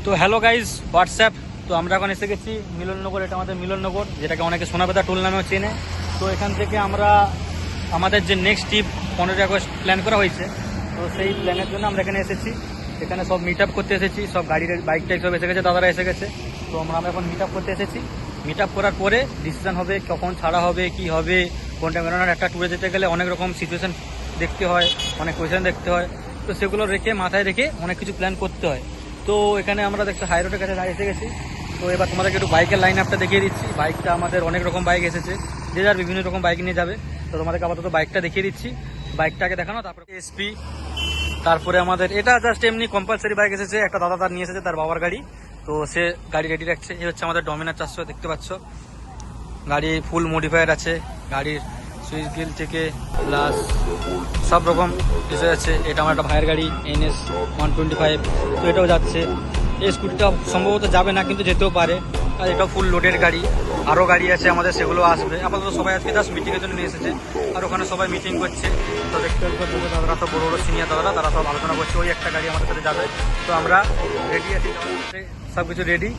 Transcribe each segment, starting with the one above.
তো hello guys WhatsApp. তো আমরা এখন এসে গেছি মিলননগর, এটা আমাদের মিলননগর, যেটাকে অনেকে সোনাবেদা টোল নামেও চেনে। তো এখান থেকে আমরা আমাদের যে নেক্সট ট্রিপ 15ই আগস্ট প্ল্যান করা হয়েছে, তো সেই প্ল্যানের জন্য আমরা এখানে এসেছি। এখানে সব মিট আপ করতে এসেছি, সব গাড়ির বাইক টাইক সব এসে গেছে, দাদারা এসে গেছে। তো আমরা এখন মিট আপ করতে এসেছি। মিট আপ করার পরে ডিসিশন হবে কখন ছাড়া হবে, কি হবে, কোনটা বেরোনোর। একটা ট্যুরে যেতে গেলে অনেক রকম সিচুয়েশন দেখতে হয়, অনেক কোয়েশন দেখতে হয়, তো সেগুলো রেখে মাথায় রেখে অনেক কিছু প্ল্যান করতে হয়। তো এখানে আমরা দেখছি হাই রোডের কাছে এসে গেছি। তো এবার তোমাদেরকে একটু বাইকের লাইন আপটা দেখিয়ে দিচ্ছি। বাইকটা আমাদের অনেক রকম বাইক এসেছে, যে যার বিভিন্ন রকম বাইক নিয়ে যাবে। তো তোমাদেরকে আপাতত বাইকটা দেখিয়ে দিচ্ছি, বাইকটাকে দেখানো, তারপরে এসপি। তারপরে আমাদের এটা জাস্ট এমনি কম্পালসারি বাইক এসেছে, একটা দাদা তার নিয়ে এসেছে, তার বাবার গাড়ি। তো সে গাড়ি রেডি রাখছে। এই হচ্ছে আমাদের ডমিনার 400, দেখতে পাচ্ছ। গাড়ি ফুল মডিফায়ার আছে, গাড়ির সুইচ গিল থেকে প্লাস সব রকম এসে যাচ্ছে। এটা আমার একটা ভাইয়ের গাড়ি NS 125, তো এটাও যাচ্ছে। এই স্কুটিটা সম্ভবত যাবে না, কিন্তু যেতেও পারে, আর এটাও ফুল লোডের গাড়ি। আরও গাড়ি আছে আমাদের, সেগুলো আসবে। আপাতত সবাই আজকে জাস্ট মিটিংয়ের জন্য নিয়ে এসেছে, আর ওখানে সবাই মিটিং করছে। তো দেখতে পাচ্ছি দাদারা, সব বড় বড় সিনিয়র দাদারা, তারা সব আলোচনা করছে। ওই একটা গাড়ি আমাদের সাথে যাবে। তো আমরা রেডি আছি, সব কিছু রেডি।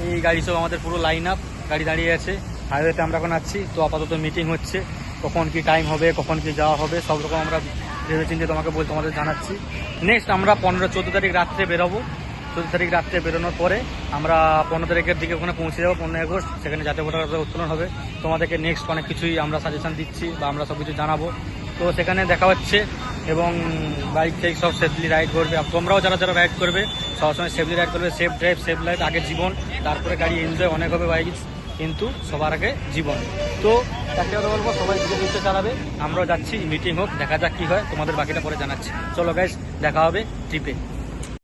এই গাড়ি সব আমাদের পুরো লাইন আপ, গাড়ি দাঁড়িয়ে আছে। হাইওয়েতে আমরা এখন আছি। তো আপাতত মিটিং হচ্ছে, কখন কি টাইম হবে, কখন কি যাওয়া হবে, সব রকম আমরা ভেবেচিন্তে তোমাদের জানাচ্ছি। নেক্সট আমরা 14 তারিখ রাত্রে বেরোবো। 14 তারিখ রাত্রে বেরোনোর পরে আমরা 15 তারিখের দিকে ওখানে পৌঁছে যাবো, 15ই আগস্ট। সেখানে জাতীয় পতাকা উত্তোলন হবে। তোমাদেরকে নেক্সট অনেক কিছুই আমরা সাজেশন দিচ্ছি, বা আমরা সব কিছু জানাবো। তো সেখানে দেখা হচ্ছে, এবং বাইক টাইক সব সেফলি রাইড করবে। আর তোমরাও যারা যারা রাইড করবে, সবসময় সেফলি রাইড করবে। সেফ ড্রাইভ, সেফ লাইফ, আগে জীবন, তারপরে গাড়ি। এনজয় অনেক হবে বাইক, কিন্তু সবার আগে জীবন। তো একটা কথা বলবো, সবাই ধীরে ধীরে চালাবে। আমরাও যাচ্ছি, মিটিং হোক, দেখা যাক কি হয়। তোমাদের বাকিটা পরে জানাচ্ছি। চলো গাইস, দেখা হবে ট্রিপে।